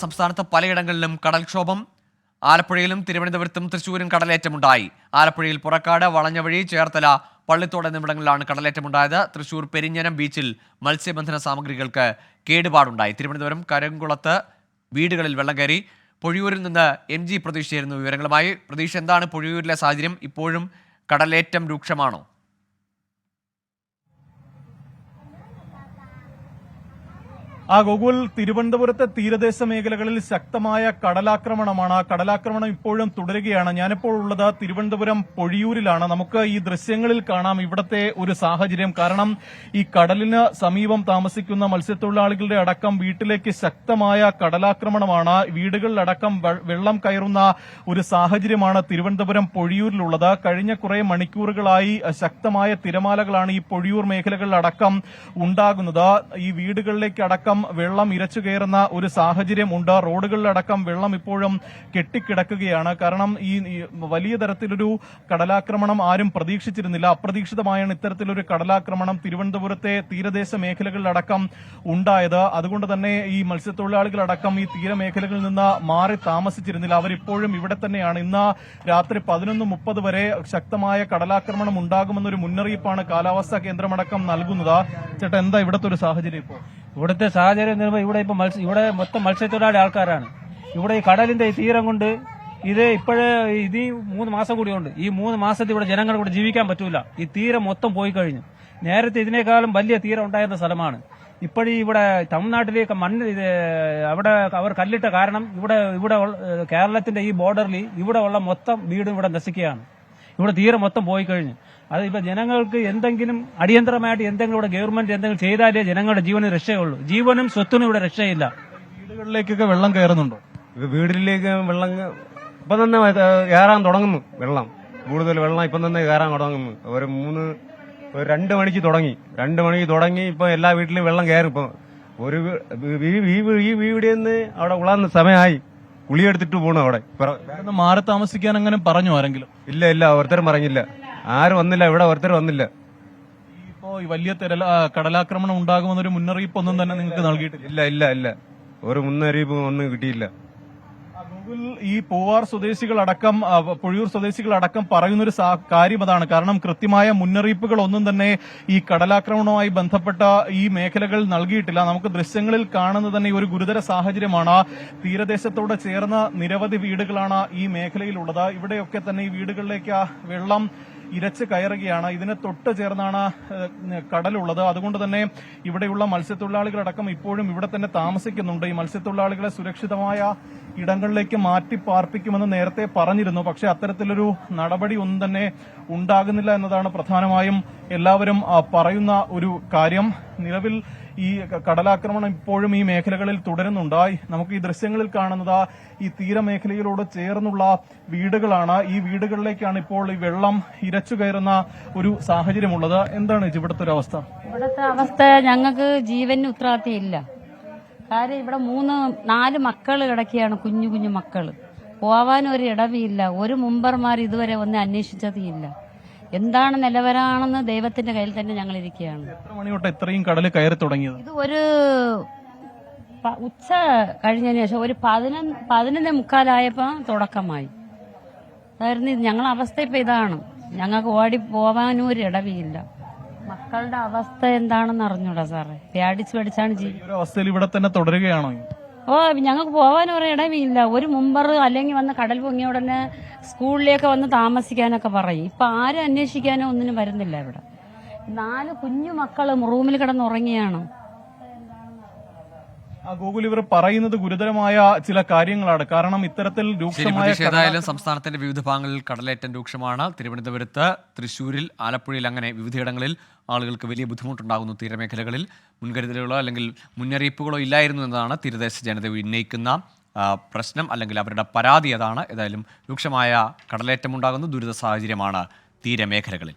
സംസ്ഥാനത്ത് പലയിടങ്ങളിലും കടൽക്ഷോഭം. ആലപ്പുഴയിലും തിരുവനന്തപുരത്തും തൃശ്ശൂരും കടലേറ്റമുണ്ടായി. ആലപ്പുഴയിൽ പുറക്കാട്, വളഞ്ഞവഴി, ചേർത്തല, പള്ളിത്തോട് എന്നിവിടങ്ങളിലാണ് കടലേറ്റമുണ്ടായത്. തൃശ്ശൂർ പെരിഞ്ഞനം ബീച്ചിൽ മത്സ്യബന്ധന സാമഗ്രികൾക്ക് കേടുപാടുണ്ടായി. തിരുവനന്തപുരം കരംകുളത്ത് വീടുകളിൽ വെള്ളം കയറി. പൊഴിയൂരിൽ നിന്ന് MG പ്രതീഷ് ചേരുന്നു വിവരങ്ങളുമായി. പ്രതീഷ്, എന്താണ് പൊഴിയൂരിലെ സാഹചര്യം? ഇപ്പോഴും കടലേറ്റം രൂക്ഷമാണോ? ഗോകുൽ, തിരുവനന്തപുരത്തെ തീരദേശ മേഖലകളിൽ ശക്തമായ കടലാക്രമണമാണ്. കടലാക്രമണം ഇപ്പോഴും തുടരുകയാണ്. ഞാനിപ്പോൾ ഉള്ളത് തിരുവനന്തപുരം പൊഴിയൂരിലാണ്. നമുക്ക് ഈ ദൃശ്യങ്ങളിൽ കാണാം ഇവിടത്തെ ഒരു സാഹചര്യം. കാരണം ഈ കടലിന് സമീപം താമസിക്കുന്ന മത്സ്യത്തൊഴിലാളികളുടെ അടക്കം വീട്ടിലേക്ക് ശക്തമായ കടലാക്രമണമാണ്. വീടുകളിലടക്കം വെള്ളം കയറുന്ന ഒരു സാഹചര്യമാണ് തിരുവനന്തപുരം പൊഴിയൂരിലുള്ളത്. കഴിഞ്ഞ കുറെ മണിക്കൂറുകളായി ശക്തമായ തിരമാലകളാണ് ഈ പൊഴിയൂർ മേഖലകളിലടക്കം ഉണ്ടാകുന്നത്. ഈ വീടുകളിലേക്ക് അടക്കം വെള്ളം ഇരച്ചു കയറുന്ന ഒരു സാഹചര്യമുണ്ട്. റോഡുകളിലടക്കം വെള്ളം ഇപ്പോഴും കെട്ടിക്കിടക്കുകയാണ്. കാരണം ഈ വലിയ തരത്തിലൊരു കടലാക്രമണം ആരും പ്രതീക്ഷിച്ചിരുന്നില്ല. അപ്രതീക്ഷിതമായാണ് ഇത്തരത്തിലൊരു കടലാക്രമണം തിരുവനന്തപുരത്തെ തീരദേശ മേഖലകളിലടക്കം ഉണ്ടായത്. അതുകൊണ്ട് തന്നെ ഈ മത്സ്യത്തൊഴിലാളികളടക്കം ഈ തീരമേഖലകളിൽ നിന്ന് മാറി താമസിച്ചിരുന്നില്ല. അവരിപ്പോഴും ഇവിടെ തന്നെയാണ്. ഇന്ന് രാത്രി 11:30 വരെ ശക്തമായ കടലാക്രമണം ഉണ്ടാകുമെന്നൊരു മുന്നറിയിപ്പാണ് കാലാവസ്ഥാ കേന്ദ്രമടക്കം നൽകുന്നത്. ചേട്ടാ, എന്താ ഇവിടുത്തെ ഒരു സാഹചര്യം? ഇവിടുത്തെ സാഹചര്യം എന്ന് പറയുമ്പോൾ ഇവിടെ മൊത്തം മത്സ്യത്തൊഴിലാളി ആൾക്കാരാണ്. ഇവിടെ ഈ കടലിന്റെ ഈ തീരം കൊണ്ട് ഇത് ഇപ്പോഴേ 3 മാസം കൂടിയുണ്ട്. ഈ 3 മാസത്തിൽ ഇവിടെ ജനങ്ങൾക്ക് ഇവിടെ ജീവിക്കാൻ പറ്റൂല. ഈ തീരം മൊത്തം പോയി കഴിഞ്ഞു. നേരത്തെ ഇതിനേക്കാളും വലിയ തീരം ഉണ്ടായിരുന്ന സ്ഥലമാണ്. ഇപ്പോഴീ ഇവിടെ തമിഴ്നാട്ടിലേക്ക് അവിടെ അവർ കല്ലിട്ട കാരണം ഇവിടെ കേരളത്തിന്റെ ഈ ബോർഡറിൽ ഇവിടെ ഉള്ള മൊത്തം വീടും ഇവിടെ നശിക്കുകയാണ്. ഇവിടെ തീരെ മൊത്തം പോയി കഴിഞ്ഞു. അത് ഇപ്പൊ ജനങ്ങൾക്ക് എന്തെങ്കിലും അടിയന്തരമായിട്ട് എന്തെങ്കിലും ഇവിടെ ഗവൺമെന്റ് എന്തെങ്കിലും ചെയ്താലേ ജനങ്ങളുടെ ജീവന് രക്ഷയുള്ളൂ. ജീവനും സ്വത്തിനും ഇവിടെ രക്ഷയില്ല. വീടുകളിലേക്കൊക്കെ വെള്ളം കയറുന്നുണ്ടോ? വീട്ടിലേക്ക് വെള്ളം ഇപ്പൊ തന്നെ കയറാൻ തുടങ്ങുന്നു. വെള്ളം കൂടുതൽ വെള്ളം ഇപ്പം തന്നെ കയറാൻ തുടങ്ങുന്നു. ഒരു 2 മണിക്ക് തുടങ്ങി ഇപ്പൊ എല്ലാ വീട്ടിലും വെള്ളം കയറും. ഇപ്പൊ ഈ വീടിന്ന് അവിടെ ഉളാന്ന സമയമായി കുളിയെടുത്തിട്ട് പോണു. അവിടെ മാറി താമസിക്കാൻ അങ്ങനെ പറഞ്ഞു ആരെങ്കിലും? ഇല്ല, ഒരുത്തരും പറഞ്ഞില്ല. ആരും വന്നില്ല. ഇവിടെ ഒരുത്തരും വന്നില്ല. ഇപ്പോ ഈ വലിയ കടലാക്രമണം ഉണ്ടാകുമെന്നൊരു മുന്നറിയിപ്പ് ഒന്നും തന്നെ നിങ്ങൾക്ക് നൽകിയിട്ടില്ല? ഇല്ല, ഒരു മുന്നറിയിപ്പ് ഒന്നും കിട്ടിയില്ല. ഈ പൂവാർ സ്വദേശികളടക്കം പൊഴിയൂർ സ്വദേശികളടക്കം പറയുന്നൊരു കാര്യം അതാണ്. കാരണം കൃത്യമായ മുന്നറിയിപ്പുകൾ ഒന്നും തന്നെ ഈ കടലാക്രമണവുമായി ബന്ധപ്പെട്ട ഈ മേഖലകൾ നൽകിയിട്ടില്ല. നമുക്ക് ദൃശ്യങ്ങളിൽ കാണുന്നത് തന്നെ ഒരു ഗുരുതര സാഹചര്യമാണ്. തീരദേശത്തോട് ചേർന്ന നിരവധി വീടുകളാണ് ഈ മേഖലയിലുള്ളത്. ഇവിടെയൊക്കെ തന്നെ ഈ വീടുകളിലേക്ക് വെള്ളം ഇരച്ച് കയറുകയാണ്. ഇതിന് തൊട്ട് ചേർന്നാണ് കടലുള്ളത്. അതുകൊണ്ട് തന്നെ ഇവിടെയുള്ള മത്സ്യത്തൊഴിലാളികളടക്കം ഇപ്പോഴും ഇവിടെ തന്നെ താമസിക്കുന്നുണ്ട്. ഈ മത്സ്യത്തൊഴിലാളികളെ സുരക്ഷിതമായ ഇടങ്ങളിലേക്ക് മാറ്റി പാർപ്പിക്കുമെന്ന് നേരത്തെ പറഞ്ഞിരുന്നു. പക്ഷെ അത്തരത്തിലൊരു നടപടി ഒന്നും തന്നെ ഉണ്ടാകുന്നില്ല എന്നതാണ് പ്രധാനമായും എല്ലാവരും പറയുന്ന ഒരു കാര്യം. നിലവിൽ ഈ കടലാക്രമണം ഇപ്പോഴും ഈ മേഖലകളിൽ തുടരുന്നുണ്ട്. നമുക്ക് ഈ ദൃശ്യങ്ങളിൽ കാണുന്നത് ഈ തീരമേഖലയിലോട് ചേർന്നുള്ള വീടുകളാണ്. ഈ വീടുകളിലേക്കാണ് ഇപ്പോൾ ഈ വെള്ളം ഇരച്ചു കയറുന്ന ഒരു സാഹചര്യമുള്ളത്. എന്താണ് ഇവിടുത്തെ ഒരു അവസ്ഥ? ഇവിടുത്തെ അവസ്ഥ ഞങ്ങൾക്ക് ജീവന് ഉത്തരവാദിത്തമില്ല. കാര്യം ഇവിടെ 3-4 മക്കള് കിടക്കുകയാണ്. കുഞ്ഞു മക്കള് പോവാൻ ഒരു ഇടവില്ല. ഒരു മുമ്പർമാർ ഇതുവരെ ഒന്നും അന്വേഷിച്ചതില്ല. എന്താണ് നിലവരാണെന്ന് ദൈവത്തിന്റെ കയ്യിൽ തന്നെ ഞങ്ങൾ ഇരിക്കുകയാണ്. എത്ര മണി തൊട്ട് ഇത്രയും കടല് കയറി തുടങ്ങിയത്? ഇത് ഒരു ഉച്ച കഴിഞ്ഞതിന് ശേഷം ഒരു 11:45 തുടക്കമായി. അതായിരുന്നു ഞങ്ങളുടെ അവസ്ഥ. ഇപ്പൊ ഇതാണ്. ഞങ്ങൾക്ക് ഓടി പോവാനും ഒരു ഇടവില്ല. മക്കളുടെ അവസ്ഥ എന്താണെന്ന് അറിഞ്ഞൂടാ സാറേ. പേടിച്ചാണ് ജീവിതം. അവസ്ഥയിൽ ഇവിടെ തന്നെ തുടരുകയാണോ? ഞങ്ങൾക്ക് പോകാനും ഒരു ഇടവില്ല. ഒരു മുമ്പർ അല്ലെങ്കിൽ വന്ന് കടൽ പൊങ്ങിയ ഉടനെ സ്കൂളിലേക്ക് വന്ന് താമസിക്കാനൊക്കെ പറയും. ഇപ്പൊ ആരും അന്വേഷിക്കാനോ ഒന്നിനും വരുന്നില്ല. ഇവിടെ 4 കുഞ്ഞു മക്കള് റൂമിൽ കിടന്നുറങ്ങിയാണ്. ഗൂഗിൾ ഇവർ പറയുന്നത് ഗുരുതരമായ ചില കാര്യങ്ങളാണ്. കാരണം ഇത്തരത്തിൽ ഏതായാലും സംസ്ഥാനത്തിന്റെ വിവിധ ഭാഗങ്ങളിൽ കടലേറ്റം രൂക്ഷമാണ്. തിരുവനന്തപുരത്ത്, തൃശ്ശൂരിൽ, ആലപ്പുഴയിൽ അങ്ങനെ വിവിധയിടങ്ങളിൽ ആളുകൾക്ക് വലിയ ബുദ്ധിമുട്ടുണ്ടാകുന്നു. തീരമേഖലകളിൽ മുൻകരുതലുകളോ അല്ലെങ്കിൽ മുന്നറിയിപ്പുകളോ ഇല്ലായിരുന്നു എന്നതാണ് തീരദേശ ജനത ഉന്നയിക്കുന്ന പ്രശ്നം, അല്ലെങ്കിൽ അവരുടെ പരാതി അതാണ്. ഏതായാലും രൂക്ഷമായ കടലേറ്റമുണ്ടാകുന്നു. ദുരിത സാഹചര്യമാണ് തീരമേഖലകളിൽ.